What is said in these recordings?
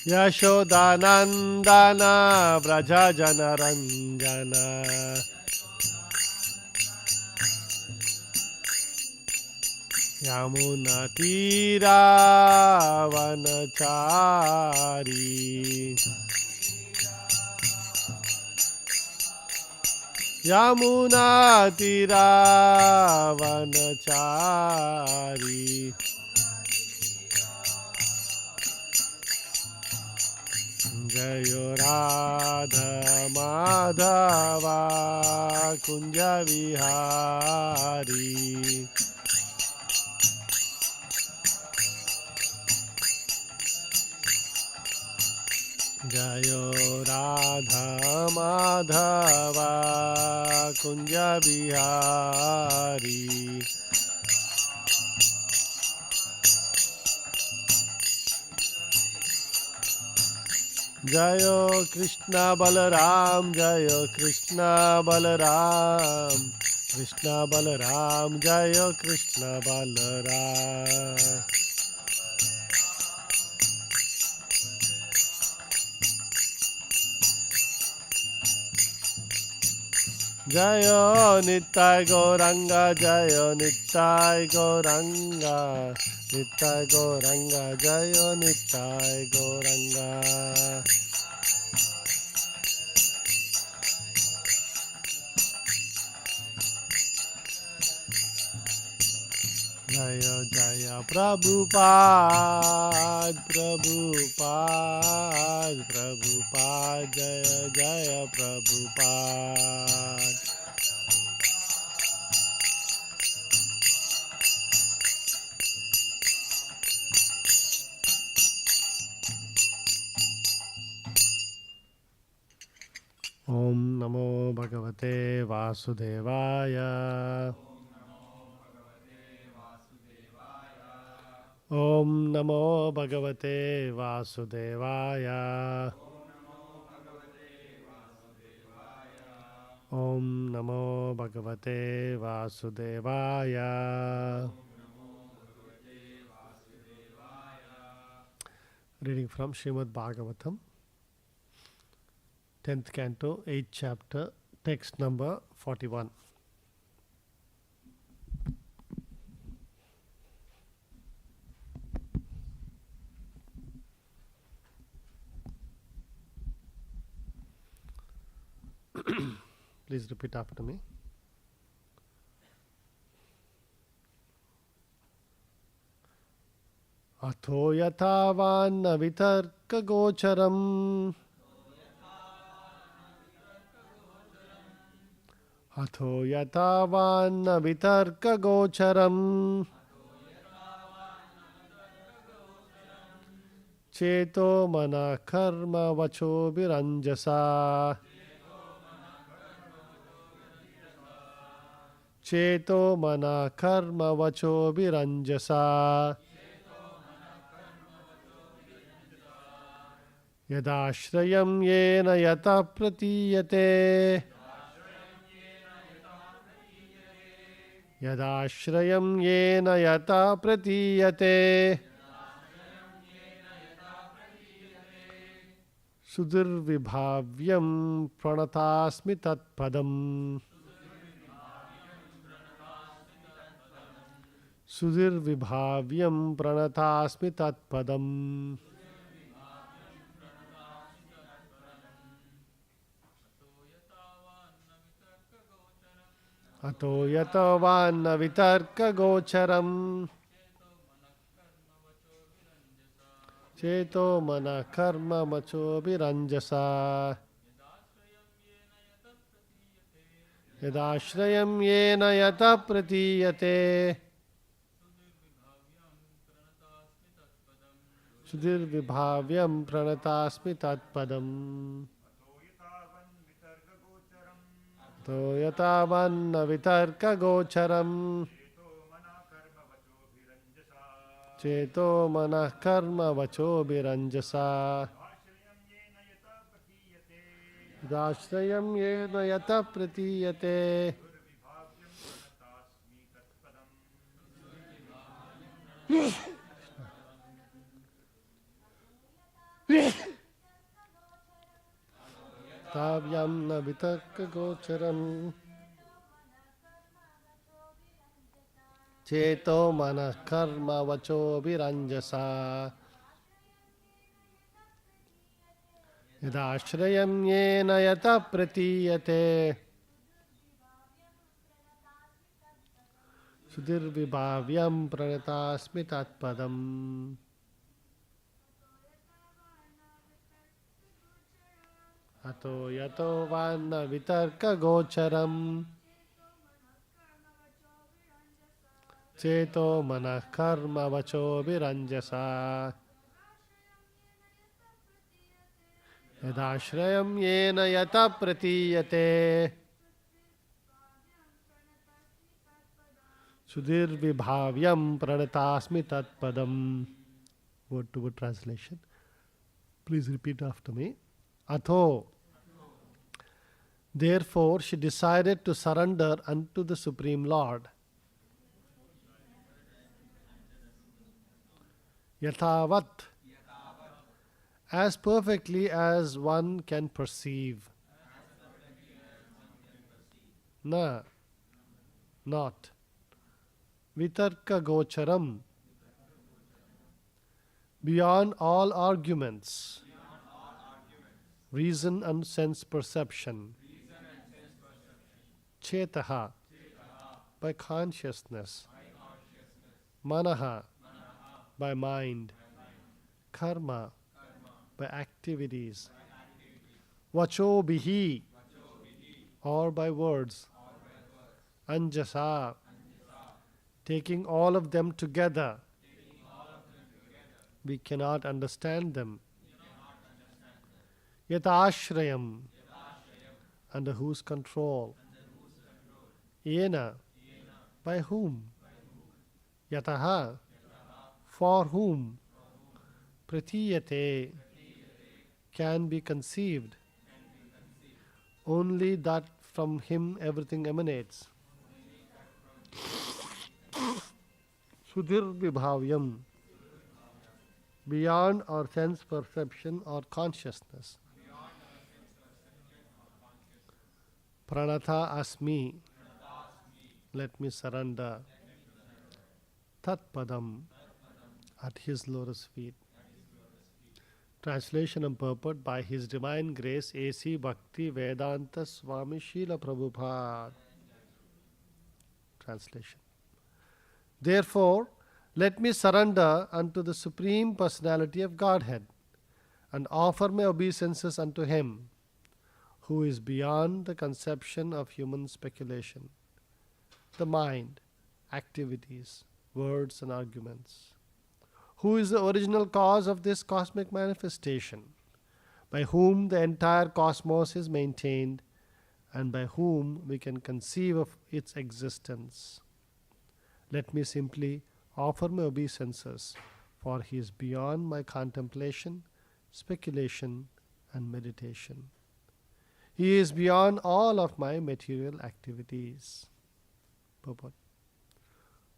Yashodanandana Vraja Janaranjana Yamunatira Vanachari Yamunatira Vanachari Jayo Radha Madhava Kunja Vihari Jayo Radha Madhava Kunja Vihari Jayo Krishna Balaram Jayo Krishna Balaram Krishna Balaram Jayo Krishna Balaram Jayo Nittai Gauranga Jayo Nittai Gauranga Nittai Gauranga Jayo Nittai Gauranga Jaya Jaya Prabhupada Prabhupada Prabhupada Jaya Jaya Prabhupada Om Namo Bhagavate Vasudevaya Om Namo Bhagavate Vasudevaya Om Namo Bhagavate Vasudevaya Reading from Srimad Bhagavatam 10th Canto 8th Chapter Text number 41 Please repeat after me. Atho yathavanna vitarka gocharam Atho yathavanna vitarka gocharam Cheto mana karma vacho viranjasa Cheto mana karma vacho viranjasa Yadashrayam yena yata pratiyate Yadashrayam yena yata pratiyate Sudirvibhavyam pranatasmi tatpadam Sudirvibhavyam pranatasmi tatpadam Ato yatavanna vitarka gocharam Cheto mana karma macho viranjasa Yadashrayam yena yata pratiyate Sudirvibhavyam pranatasmi tatpadam To yatavanna vitarka gocharam Cheto mana karma vacho viranjasa Dashrayam yena yata pratiyate ताव्यं न वितर्कगोचरम् चेतो मनः कर्म वचोभिरञ्जसा यदाश्रयं येन यतः प्रतीयते सुधीर्विभाव्यं प्रणतास्मि तत्पदम् अतो यतो वा न वितर्कगोचरम् चेतो मनः कर्म वचोभिरञ्जसा यदाश्रयं येन यतः प्रतीयते सुधीर्विभाव्यं प्रणतास्मि तत्पदम्. Word to word translation. Please repeat after me. Atho. Therefore she decided to surrender unto the Supreme Lord. Yathavat. As perfectly as one can perceive. Na. Not. Vitarka gocharam. Beyond all arguments. Reason and sense perception. Chetaha. By consciousness. Manaha. By mind. Karma. By activities. Vacho bihi. Or by words. Anjasa. Taking all of them together. We cannot understand them. Yatashrayam. Under whose control? Yena. By whom? Yataha. For whom? Pratiyate. Can be conceived. Only that from him everything emanates. Sudhir vibhavyam. Beyond our sense perception or consciousness. Pranatha asmi. Let me surrender. Tat padam. At his lotus feet. Translation and purport by His Divine Grace A.C. Bhakti Vedanta Swami Srila Prabhupada. Translation. Therefore, let me surrender unto the Supreme Personality of Godhead and offer my obeisances unto Him, who is beyond the conception of human speculation, the mind, activities, words and arguments, who is the original cause of this cosmic manifestation, by whom the entire cosmos is maintained and by whom we can conceive of its existence. Let me simply offer my obeisances, for He is beyond my contemplation, speculation and meditation. He is beyond all of my material activities. Purport.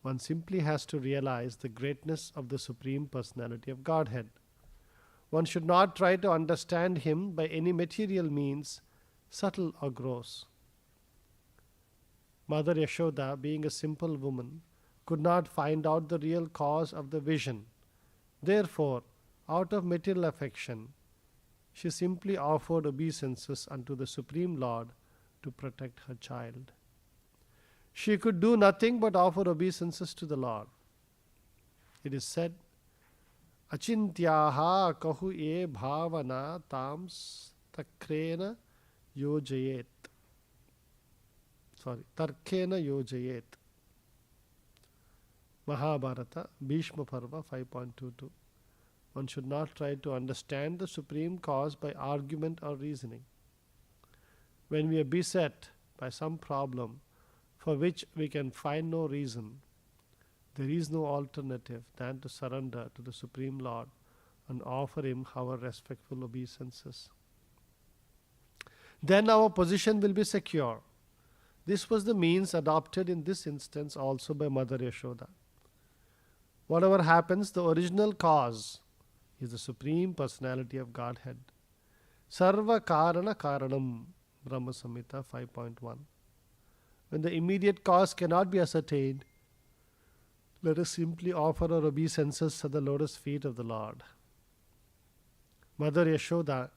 One simply has to realize the greatness of the Supreme Personality of Godhead. One should not try to understand Him by any material means, subtle or gross. Mother Yashoda, being a simple woman, could not find out the real cause of the vision. Therefore, out of material affection, she simply offered obeisances unto the Supreme Lord to protect her child. She could do nothing but offer obeisances to the Lord. It is said, Achintyaha kahu ye bhavana tam takrena yojayet. Tarkena yojayet. Mahabharata, Bhishma Parva 5.22. One should not try to understand the Supreme Cause by argument or reasoning. When we are beset by some problem for which we can find no reason, there is no alternative than to surrender to the Supreme Lord and offer Him our respectful obeisances. Then our position will be secure. This was the means adopted in this instance also by Mother Yashoda. Whatever happens, the original cause He is the Supreme Personality of Godhead. Sarva Karana Karanam, Brahma Samhita 5.1. When the immediate cause cannot be ascertained, let us simply offer our obeisances at the lotus feet of the Lord. Mother Yashoda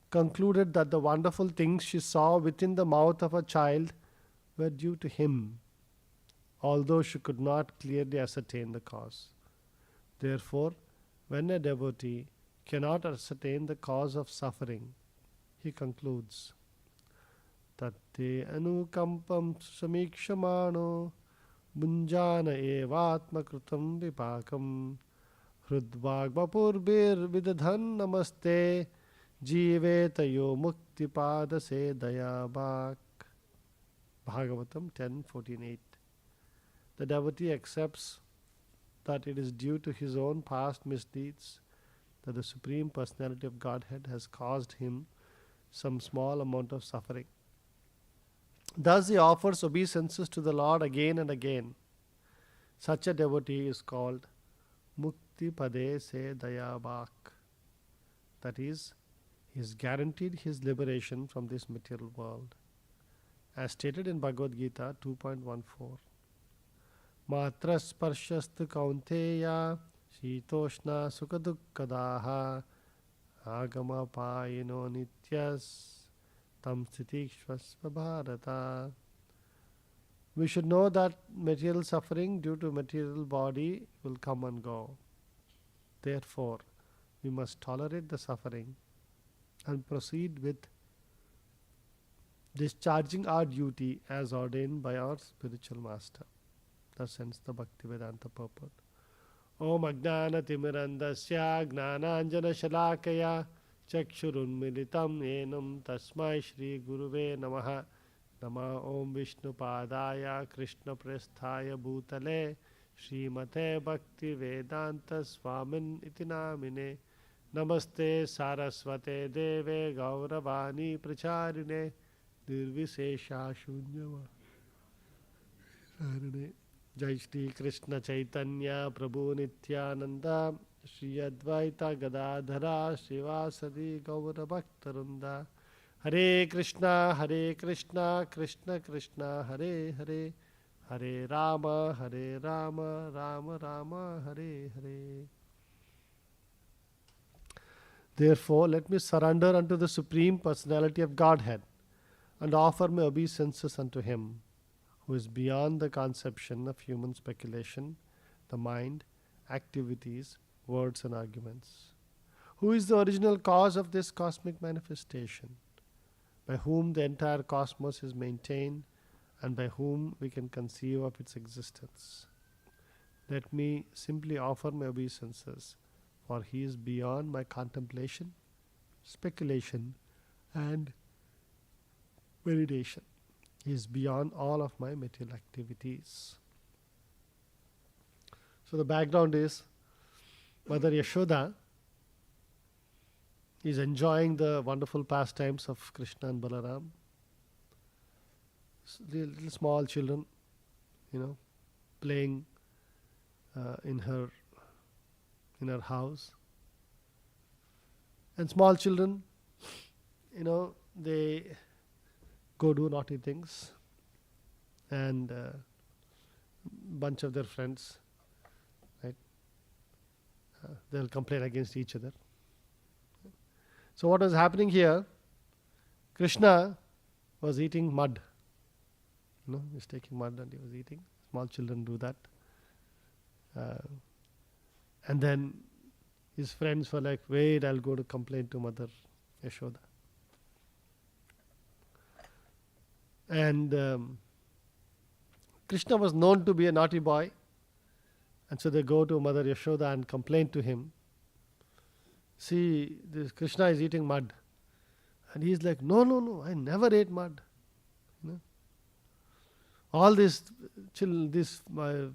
concluded that the wonderful things she saw within the mouth of a child were due to him, although she could not clearly ascertain the cause. Therefore, when a devotee cannot ascertain the cause of suffering, he concludes, Tatte anukampam samikshamano bunjana evatmakrutam vipakam hrudvagvapurbir vidadhan namaste jivetayo muktipada se dayabak. Bhagavatam 10:14-8. The devotee accepts that it is due to his own past misdeeds that the Supreme Personality of Godhead has caused him some small amount of suffering. Thus he offers obeisances to the Lord again and again. Such a devotee is called Mukti Pade Se Dayabak. That is, he is guaranteed his liberation from this material world. As stated in Bhagavad Gita 2.14. Matra sparshast kaunteya shitoshna sukadukkadaha agama payino nityas tam sitikshvasva bharata. We should know that material suffering due to material body will come and go. Therefore, we must tolerate the suffering and proceed with discharging our duty as ordained by our spiritual master. Thus ends the Bhaktivedanta purport. Om Ajnana Timirandasya Gnananjana Shalakaya Chakshurunmilitam Enam Tasmai Shri Guruve Namaha Nama Om Vishnu Padaya Krishna Prasthaya Bhutale Srimate Bhakti Vedanta Swamin Itinamine Namaste Saraswate Deve Gauravani Pracharine Dirvishesha Shunyava Jai Shri Krishna Chaitanya Prabhu Nityananda Shri Advaita Gadadhara Shivasadi Gaura Bhaktarunda Hare Krishna Krishna Krishna Hare Hare Hare Rama Rama Rama Hare Hare. Therefore, let me surrender unto the Supreme Personality of Godhead and offer my obeisances unto Him, who is beyond the conception of human speculation, the mind, activities, words and arguments, who is the original cause of this cosmic manifestation, by whom the entire cosmos is maintained and by whom we can conceive of its existence. Let me simply offer my obeisances, for He is beyond my contemplation, speculation and meditation. He is beyond all of my material activities. So the background is Mother Yashoda is enjoying the wonderful pastimes of Krishna and Balaram. Little small children, playing in her house. And small children, they go do naughty things, and bunch of their friends, right? They'll complain against each other. So what was happening here? Krishna was eating mud. He's taking mud and he was eating. Small children do that. And then his friends were like, wait, I'll go to complain to Mother Yashoda. And Krishna was known to be a naughty boy. And so they go to Mother Yashoda and complain to him. See, this Krishna is eating mud. And he's like, no, I never ate mud. All these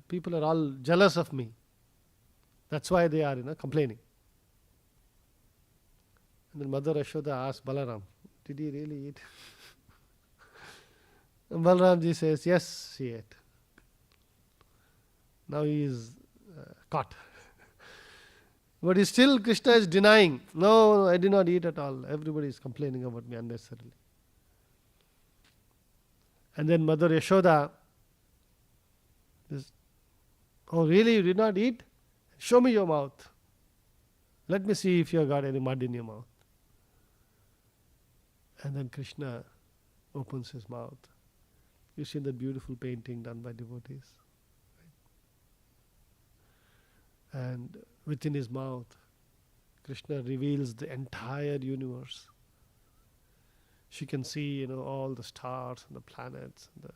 people are all jealous of me. That's why they are, complaining. And then Mother Yashoda asked Balaram, did he really eat? And Balaramji says, yes, he ate. Now he is caught. But still Krishna is denying. No, I did not eat at all. Everybody is complaining about me unnecessarily. And then Mother Yashoda is, oh really, you did not eat? Show me your mouth. Let me see if you have got any mud in your mouth. And then Krishna opens his mouth. You see that beautiful painting done by devotees. Right? And within his mouth, Krishna reveals the entire universe. She can see, all the stars and the planets and the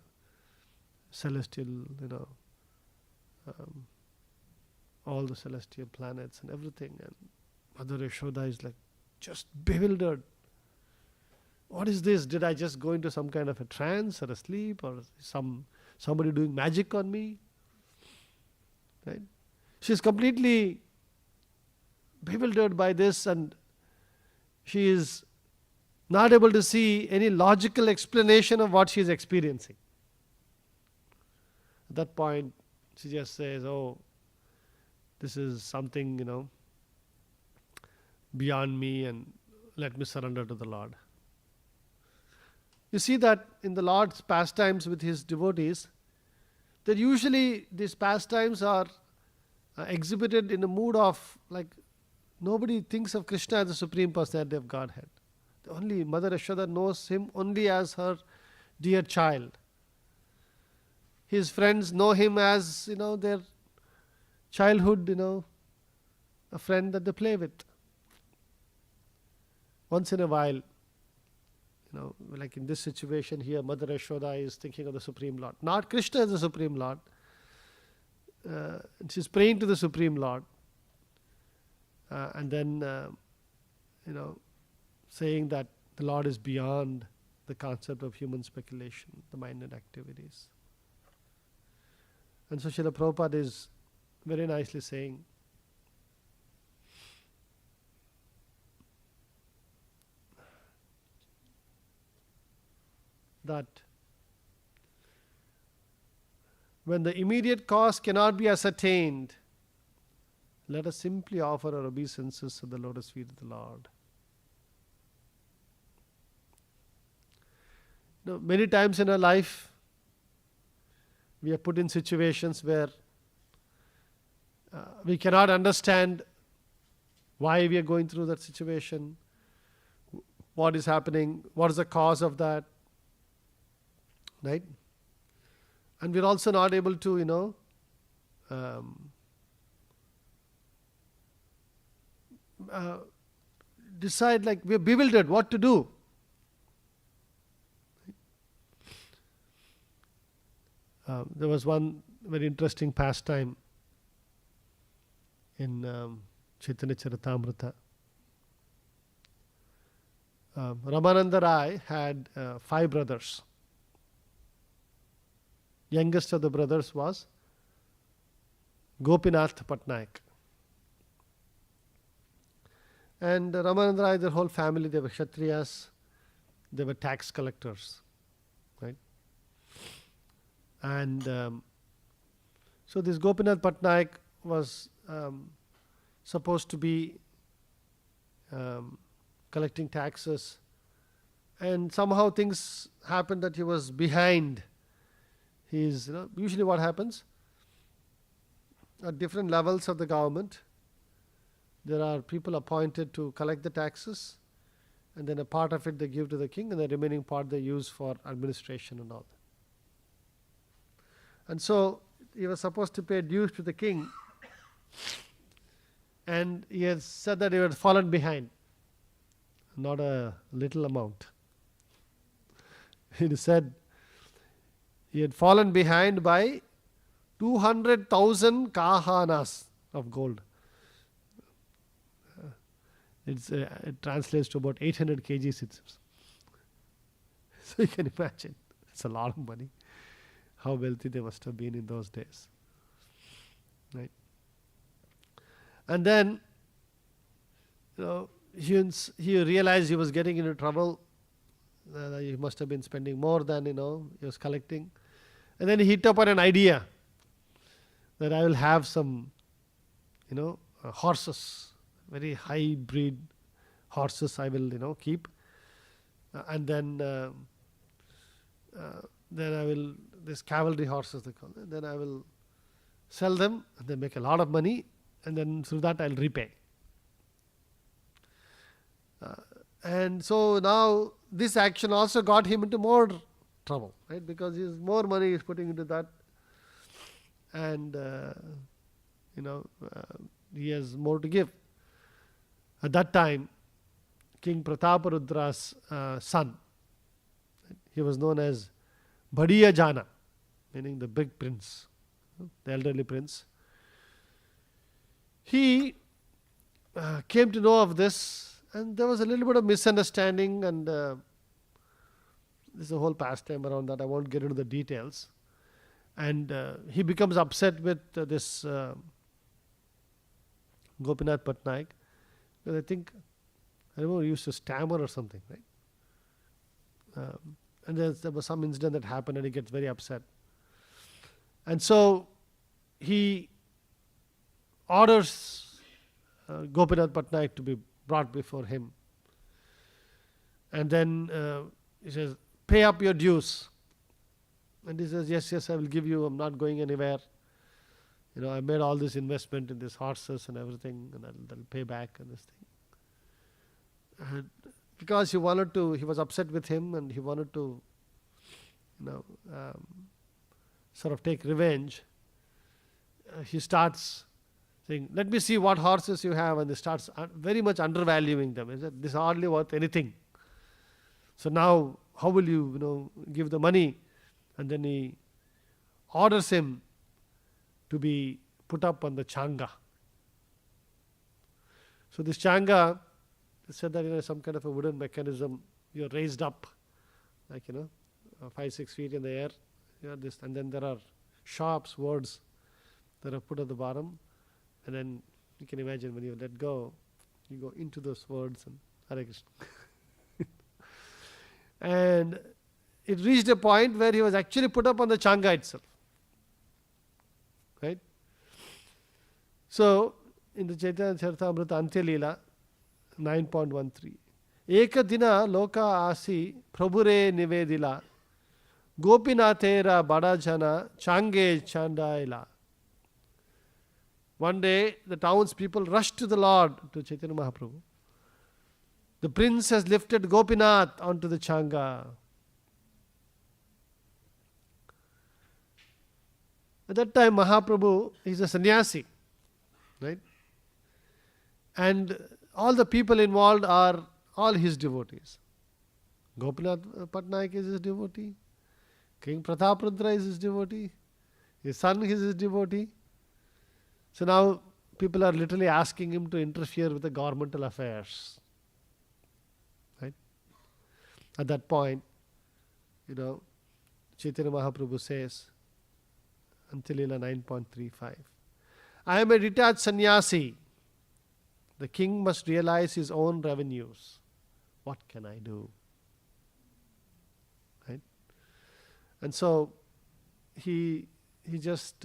celestial, all the celestial planets and everything. And Mother Yashoda is like just bewildered. What is this? Did I just go into some kind of a trance or a sleep, or somebody doing magic on me? Right? She's completely bewildered by this, and she is not able to see any logical explanation of what she is experiencing. At that point, she just says, oh, this is something, beyond me, and let me surrender to the Lord. You see that in the Lord's pastimes with his devotees, that usually these pastimes are exhibited in a mood of like nobody thinks of Krishna as the Supreme Personality of Godhead. Only Mother Yashoda knows him only as her dear child. His friends know him as, their childhood, a friend that they play with. Once in a while, like in this situation here, Mother Yashoda is thinking of the Supreme Lord. Not Krishna as the Supreme Lord. She's praying to the Supreme Lord. And then, saying that the Lord is beyond the concept of human speculation, the mind and activities. And so Srila Prabhupada is very nicely saying that when the immediate cause cannot be ascertained, let us simply offer our obeisances to the lotus feet of the Lord. Many times in our life, we are put in situations where we cannot understand why we are going through that situation, what is happening, what is the cause of that, right? And we're also not able to, decide, like we're bewildered what to do. There was one very interesting pastime in Chaitanya Charitamrita. Ramananda Rai had 5 brothers. Youngest of the brothers was Gopinath Patnaik. And Ramananda Rai, their whole family, they were Kshatriyas, they were tax collectors, right? And so this Gopinath Patnaik was supposed to be collecting taxes, and somehow things happened that he was behind. He's, usually what happens at different levels of the government, there are people appointed to collect the taxes, and then a part of it they give to the king, and the remaining part they use for administration and all. And so he was supposed to pay dues to the king, and he had said that he had fallen behind, not a little amount. He said he had fallen behind by 200,000 kahanas of gold. It translates to about 800 kgs. So you can imagine, it's a lot of money. How wealthy they must have been in those days, right? And then, he realized he was getting into trouble. He must have been spending more than he was collecting, and then he hit upon an idea that I will have some, horses very high breed horses I will keep, and then I will, this cavalry horses they call it, then I will sell them and then make a lot of money, and then through that I'll repay. And so now this action also got him into more trouble, right? Because more money is putting into that, and he has more to give. At that time, King Prataparudra's son, he was known as Badiya Jana, meaning the big prince, the elderly prince. He came to know of this, and there was a little bit of misunderstanding, and there's a whole pastime around that. I won't get into the details. And he becomes upset with this Gopinath Patnaik, because I remember he used to stammer or something, right? And there was some incident that happened, and he gets very upset. And so he orders Gopinath Patnaik to be brought before him. And then he says, pay up your dues. And he says, yes, I will give you. I'm not going anywhere. I made all this investment in these horses and everything, and I'll pay back and this thing. And because he was upset with him, and he wanted to, sort of take revenge, he starts saying, let me see what horses you have, and he starts very much undervaluing them. He said, this is hardly worth anything. So now, how will you, give the money? And then he orders him to be put up on the changa. So this changa, they said that some kind of a wooden mechanism, you're raised up, like 5-6 feet in the air. This, and then there are sharp swords that are put at the bottom, and then you can imagine when you let go, you go into those words, and Hare Krishna. And it reached a point where he was actually put up on the changa itself. Right? So, in the Chaitanya Charitamrita Antya Leela 9.13, Eka dina loka asi prabhure nivedila Gopinathera badajana change chandaila. One day, the townspeople rushed to the Lord, to Chaitanya Mahaprabhu. The prince has lifted Gopinath onto the changa. At that time, Mahaprabhu is a sannyasi, right? And all the people involved are all his devotees. Gopinath Patnaik is his devotee. King Prataparudra is his devotee. His son is his devotee. So now people are literally asking him to interfere with the governmental affairs. Right? At that point, Chaitanya Mahaprabhu says, Antilila 9.35, I am a detached sannyasi. The king must realize his own revenues. What can I do? Right? And so he just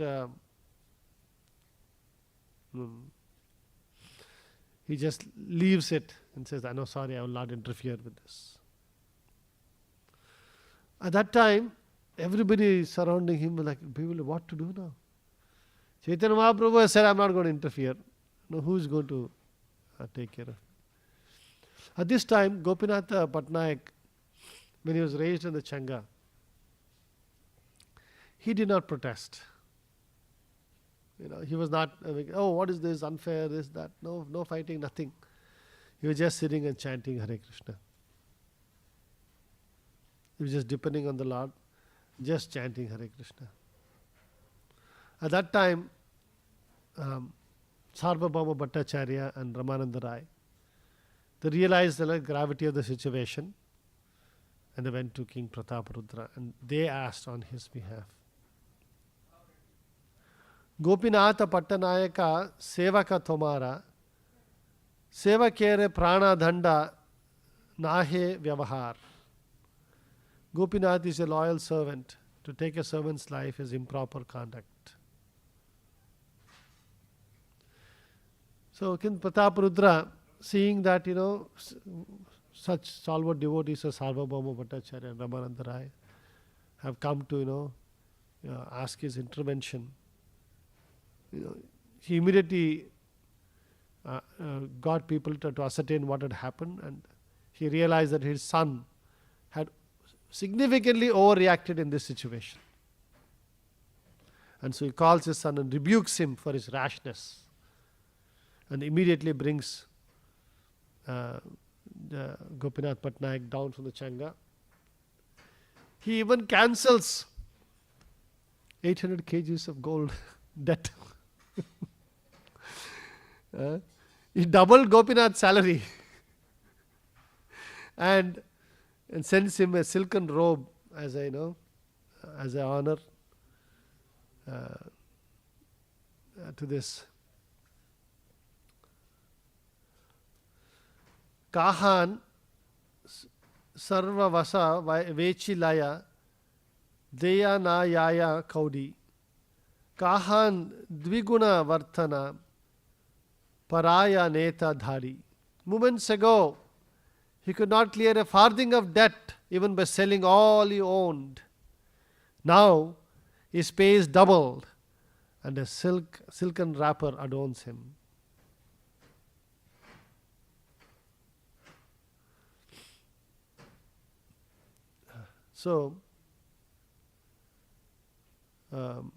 leaves it and says, "No, sorry, I will not interfere with this." At that time, everybody surrounding him was like, people, what to do now? Chaitanya Mahaprabhu has said, I'm not going to interfere. No, who is going to take care of it? At this time, Gopinath Patnaik, when he was raised in the Changa, he did not protest. He was not, what is this, unfair, this, that. No fighting, nothing. He was just sitting and chanting Hare Krishna. He was just depending on the Lord, just chanting Hare Krishna. At that time, Sarvabhauma Bhattacharya and Ramananda Rai, they realized the gravity of the situation, and they went to King Prataparudra and they asked on his behalf. Gopinatha Pattanayaka Sevaka Tomara Sevakere Prana Dhanda Nahe Vyavahar. Gopinath is a loyal servant. To take a servant's life is improper conduct. So King Prataparudra, seeing that, such stalwart devotees as Sarvabhauma Bhattacharya and Ramananda Rai have come to, ask his intervention, he immediately got people to ascertain what had happened, and he realized that his son had significantly overreacted in this situation. And so he calls his son and rebukes him for his rashness, and immediately brings the Gopinath Patnaik down from the Changa. He even cancels 800 kgs of gold debt. He doubled Gopinath's salary and sends him a silken robe as an honor to this. Kahan Sarva Vasa Vechilaya Deya Na Yaya Kaudi Kahan Dviguna Vartana Paraya Neta Dhari. Moments ago, he could not clear a farthing of debt even by selling all he owned. Now, his pay is doubled, and a silken wrapper adorns him. So, and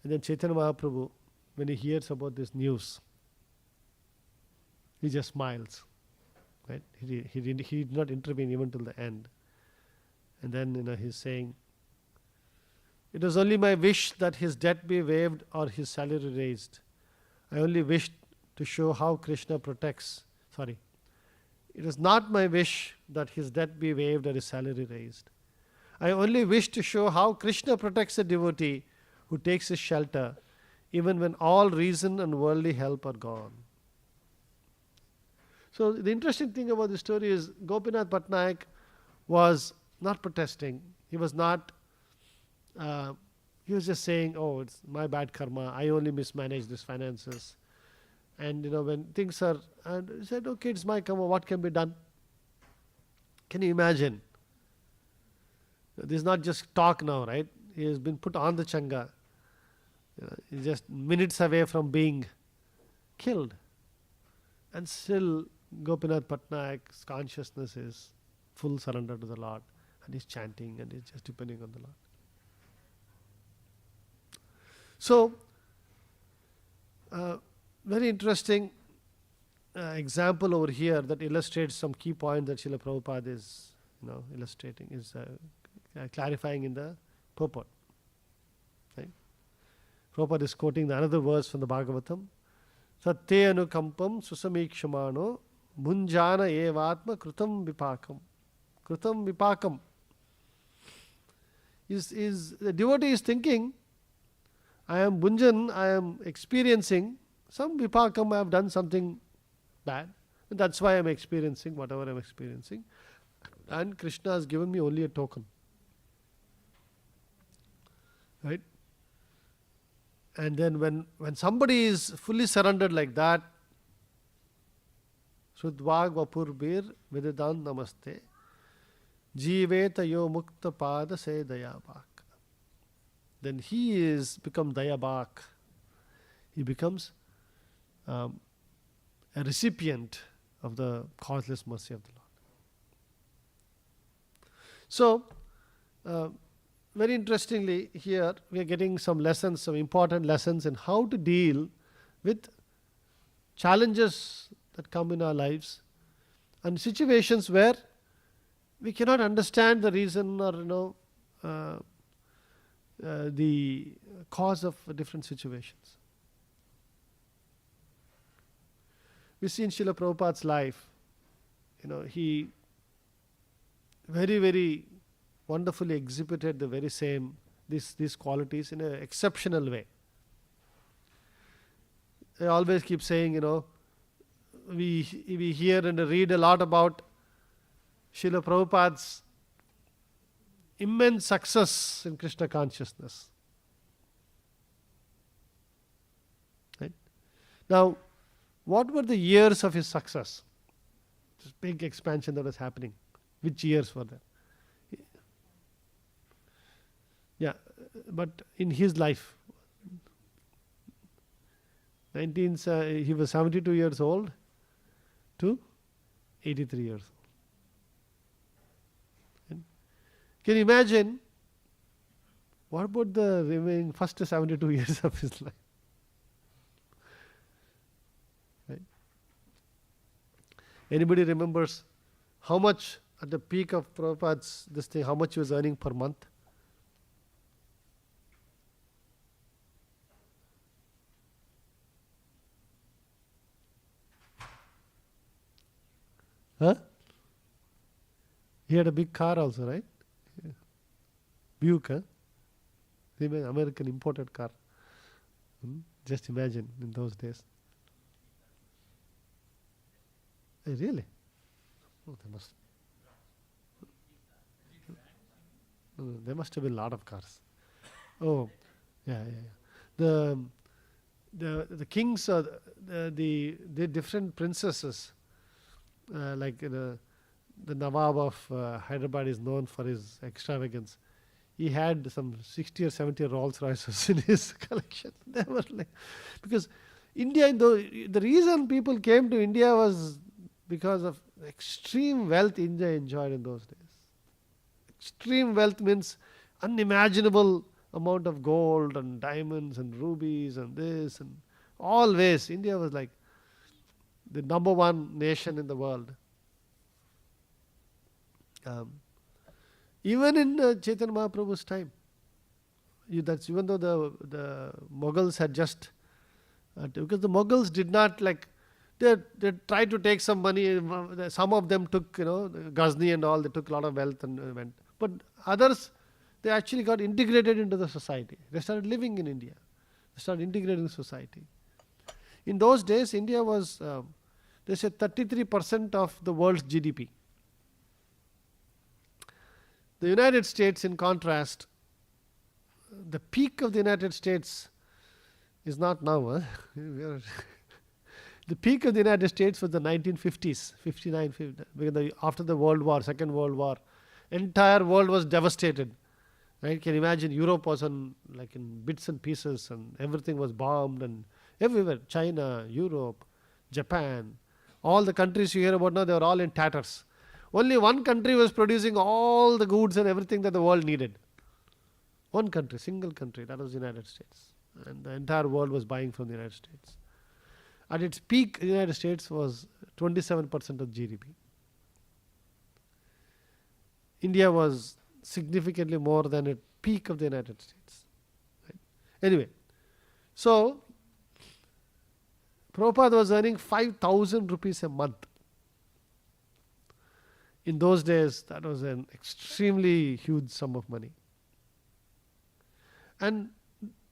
then Chaitanya Mahaprabhu, when he hears about this news, he just smiles. Right? He did not intervene even till the end. And then he's saying, it was only my wish that his debt be waived or his salary raised. I only wished to show how Krishna protects. Sorry. It was not my wish that his debt be waived or his salary raised. I only wish to show how Krishna protects a devotee who takes his shelter even when all reason and worldly help are gone. So the interesting thing about the story is Gopinath Patnaik was not protesting. He was not, he was just saying, oh, it's my bad karma. I only mismanaged these finances. And when things are, and he said, okay, it's my karma. What can be done? Can you imagine? This is not just talk now, right? He has been put on the Changa. He's just minutes away from being killed. And still Gopinath Patnaik's consciousness is full surrender to the Lord. And he's chanting and he's just depending on the Lord. So, very interesting example over here that illustrates some key point that Srila Prabhupada is illustrating, is clarifying in the purport. Right? Prabhupada is quoting another verse from the Bhagavatam. Satye anukampam susamikshmano bhunjana evatma krutam vipakam. Krutam vipakam. Is the devotee is thinking, I am bhunjan, I am experiencing some vipakam, I have done something bad. And that's why I am experiencing whatever I am experiencing. And Krishna has given me only a token. Right? And then when somebody is fully surrendered like that, Sudvag Vapur Bir Vidadan Namaste Jiveta Yo Mukta Pada Se Dayabak. Then he is become Dayabak. He becomes a recipient of the causeless mercy of the Lord. So, very interestingly here we are getting some lessons, some important lessons in how to deal with challenges that come in our lives and situations where we cannot understand the reason or the cause of different situations. We see in Srila Prabhupada's life, he very, very wonderfully exhibited the very same, these qualities in an exceptional way. I always keep saying, we hear and read a lot about Srila Prabhupada's immense success in Krishna consciousness. Right? Now, what were the years of his success? This big expansion that was happening. Which years were there? Yeah, but in his life, he was 72 years old to 83 years old. Can you imagine what about the remaining first 72 years of his life? Right? Anybody remembers how much at the peak of Prabhupada's this thing, how much he was earning per month? Huh? He had a big car also, right? Buick, huh? American imported car. Just imagine in those days. Really? Oh, there must have been a lot of cars. Oh, yeah. The kings, the different princesses, like the Nawab of Hyderabad is known for his extravagance. He had some 60 or 70 Rolls Royces in his collection. They were like, because India, the reason people came to India was because of extreme wealth India enjoyed in those days. Extreme wealth means unimaginable amount of gold and diamonds and rubies and this and always. India was like the number one nation in the world. Even in Chaitanya Mahaprabhu's time, that's even though the Mughals had just because the Mughals did not like they tried to take some money. Some of them took Ghazni and all. They took a lot of wealth and went. But others, they actually got integrated into the society. They started living in India. They started integrating society. In those days, India was they said 33% of the world's GDP. The United States, in contrast, the peak of the United States is not now. The peak of the United States was the 1950s, 59, 50, because after the World War, Second World War, entire world was devastated. Right? Can you imagine Europe was in bits and pieces and everything was bombed and everywhere. China, Europe, Japan, all the countries you hear about now, they were all in tatters. Only one country was producing all the goods and everything that the world needed. One country, single country, that was the United States. And the entire world was buying from the United States. At its peak, the United States was 27% of GDP. India was significantly more than at peak of the United States. Right? Anyway, so Prabhupada was earning 5,000 rupees a month. In those days, that was an extremely huge sum of money. And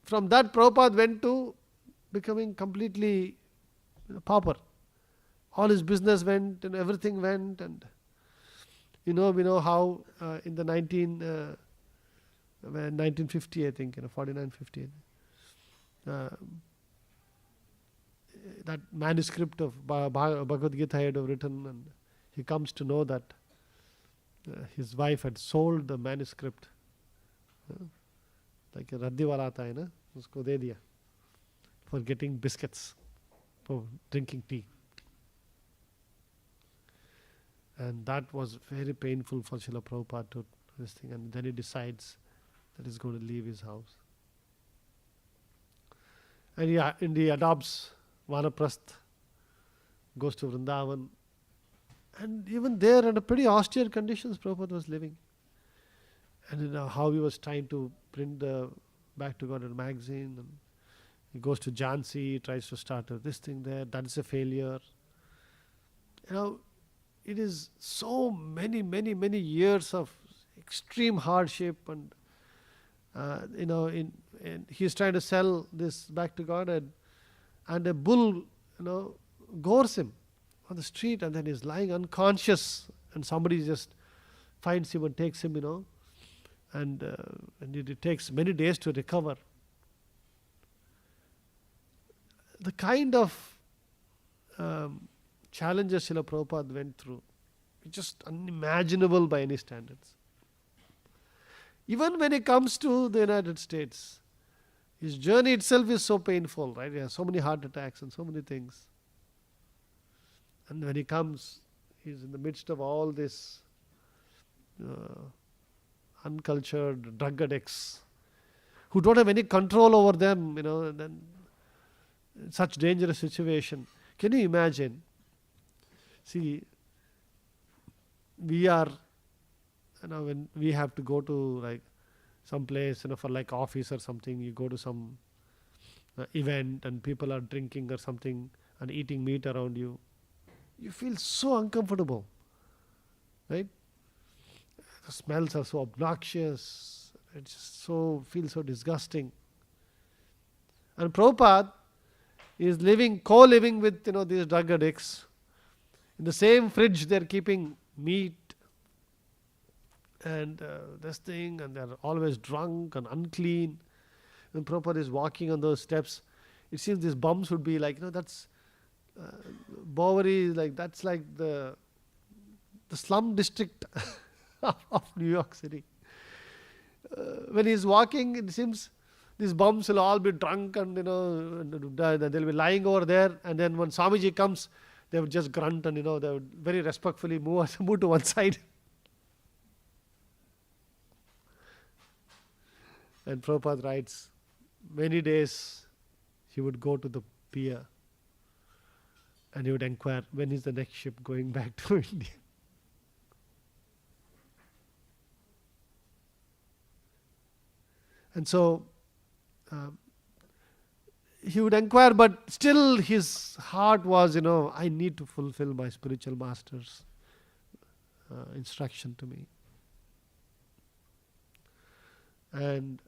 from that, Prabhupada went to becoming completely pauper. All his business went and everything went. And we know how in the 1950, I think, 49, 50, that manuscript of Bhagavad Gita he had written, and he comes to know that his wife had sold the manuscript, like a raddi wala tha hai na, usko de diya, for getting biscuits, for drinking tea. And that was very painful for Srila Prabhupada to this thing. And then he decides that he's going to leave his house. And he adopts Vanaprasth, goes to Vrindavan. And even there, under pretty austere conditions, Prabhupada was living. And how he was trying to print the Back to God magazine. And he goes to Jhansi, tries to start this thing there. That is a failure. It is so many years of extreme hardship, and he's trying to sell this Back to God, and a bull, gores him on the street, and then he's lying unconscious, and somebody just finds him and takes him, and it takes many days to recover. the kind of challenges Srila Prabhupada went through, just unimaginable by any standards. Even when it comes to the United States, his journey itself is so painful, right? He has so many heart attacks and so many things. And when he comes, he's in the midst of all this uncultured drug addicts who don't have any control over them, and then in such dangerous situation. Can you imagine? See, we are, when we have to go to like some place, for like office or something, you go to some event and people are drinking or something and eating meat around you. You feel so uncomfortable, right? The smells are so obnoxious. It just feels so disgusting. And Prabhupada is co-living with these drug addicts. In the same fridge, they're keeping meat and this thing, and they're always drunk and unclean. When Prabhupada is walking on those steps, it seems these bums would be like, that's Bowery, that's like the slum district of New York City. When he's walking, it seems these bums will all be drunk and they'll be lying over there. And then when Swamiji comes, they would just grunt and they would very respectfully move to one side. And Prabhupada writes, many days he would go to the pier and he would inquire, when is the next ship going back to India? And so he would inquire, but still his heart was, I need to fulfill my spiritual master's instruction to me. And,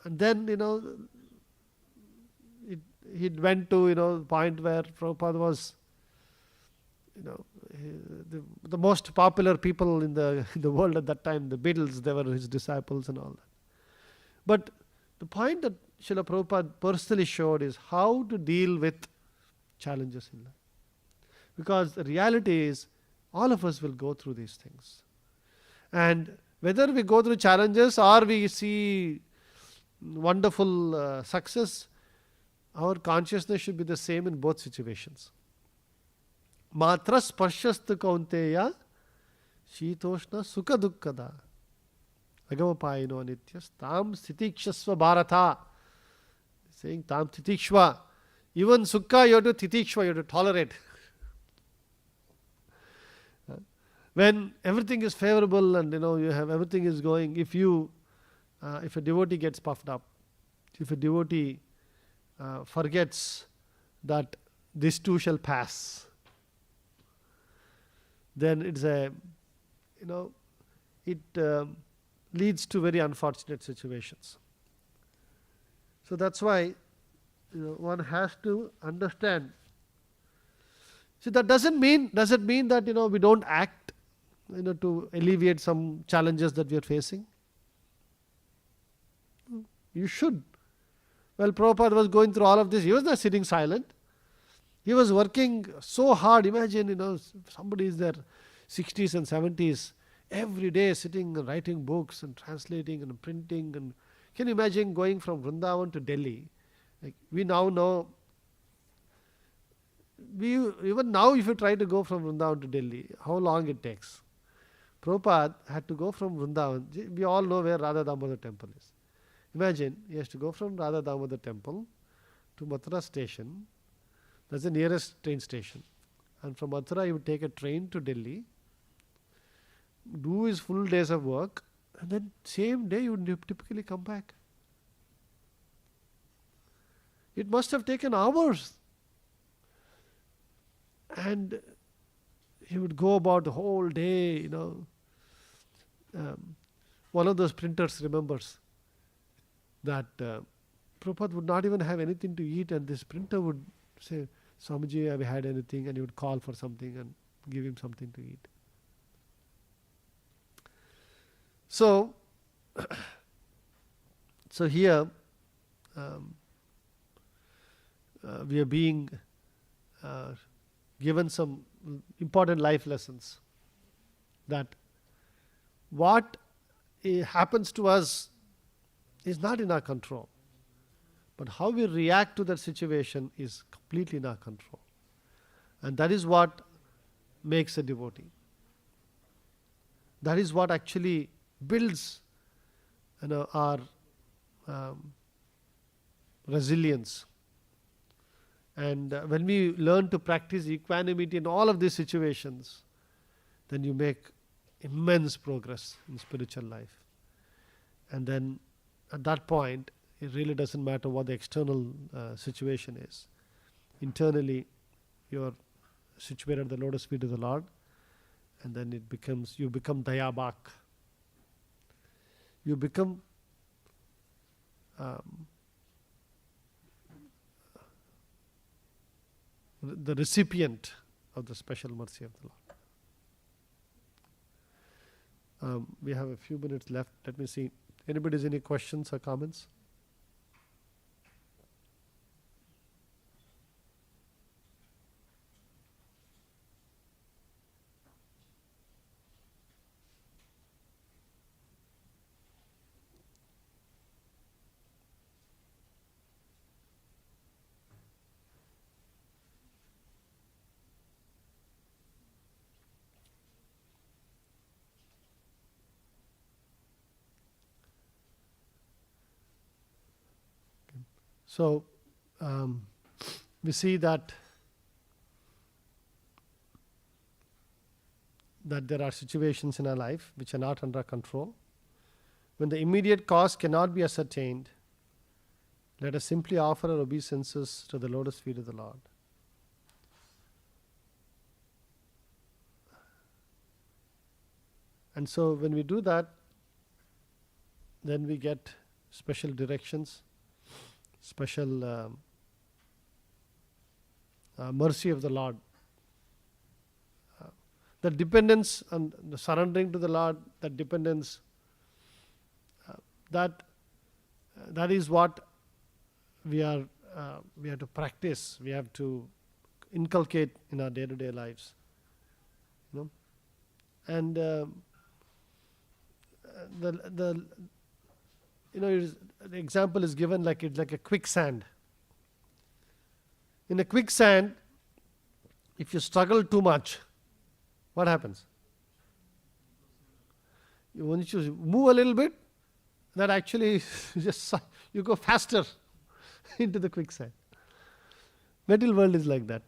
and then, he went to, the point where Prabhupada was, the most popular people in the world at that time, the Beatles, they were his disciples and all that. But the point that Srila Prabhupada personally showed is how to deal with challenges in life. Because the reality is, all of us will go through these things. And whether we go through challenges or we see wonderful success, our consciousness should be the same in both situations. Matra sparshastha kaunteya shitoshna sukha dukkada agamapayino anityas tam stitikshasva bharata. Saying tam titikshva. Even sukha you have to titikshva, you have to tolerate. When everything is favorable and you have everything is going, if a devotee gets puffed up, if a devotee forgets that this too shall pass, then it leads to very unfortunate situations. So that's why one has to understand. So that doesn't mean that we don't act to alleviate some challenges that we are facing. You should. Well, Prabhupada was going through all of this. He was not sitting silent. He was working so hard. Imagine, somebody is there, 60s and 70s, every day sitting and writing books and translating and printing. And can you imagine going from Vrindavan to Delhi? Like we now know, even now if you try to go from Vrindavan to Delhi, how long it takes. Prabhupada had to go from Vrindavan. We all know where Radha Damodar temple is. Imagine, he has to go from Radha Damodar temple to Mathura station. That's the nearest train station. And from Mathura, he would take a train to Delhi, do his full days of work, and then same day he would typically come back. It must have taken hours. And he would go about the whole day, one of those printers remembers that Prabhupada would not even have anything to eat, and this printer would say, Swamiji, have you had anything? And he would call for something and give him something to eat. So here, we are being given some important life lessons, that what happens to us is not in our control, but how we react to that situation is completely in our control. And that is what makes a devotee. That is what actually builds our resilience. And when we learn to practice equanimity in all of these situations, then you make immense progress in spiritual life. And then at that point, it really doesn't matter what the external situation is. Internally, you're situated at the lotus feet of the Lord, and then you become dayabak. You become the recipient of the special mercy of the Lord. We have a few minutes left. Let me see. Anybody has any questions or comments? So we see that there are situations in our life which are not under control. When the immediate cause cannot be ascertained, let us simply offer our obeisances to the lotus feet of the Lord. And so when we do that, then we get special directions, special mercy of the Lord. The dependence on the surrendering to the Lord, that dependence, that is what we have to practice. We have to inculcate in our day-to-day lives. And the example is given like it's like a quicksand. In a quicksand, if you struggle too much, what happens? Once you move a little bit, that actually you go faster into the quicksand. Material world is like that.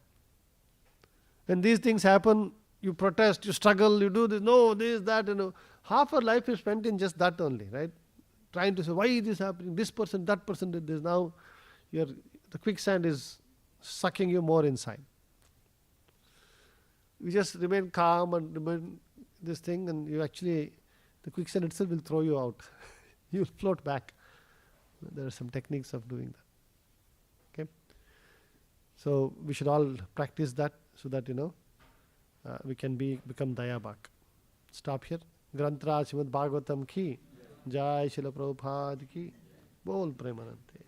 When these things happen, you protest, you struggle, you do this, no, this, that, half our life is spent in just that only, right? Trying to say, why is this happening? This person, that person did this. Now, the quicksand is sucking you more inside. You just remain calm and remain this thing, and you actually, the quicksand itself will throw you out. You will float back. There are some techniques of doing that. Okay? So, we should all practice that so that, we can become dayabak. Stop here. Grantra Srimad Bhagavatam ki, Jai Srila Prabhupada ki, Bol Premanante.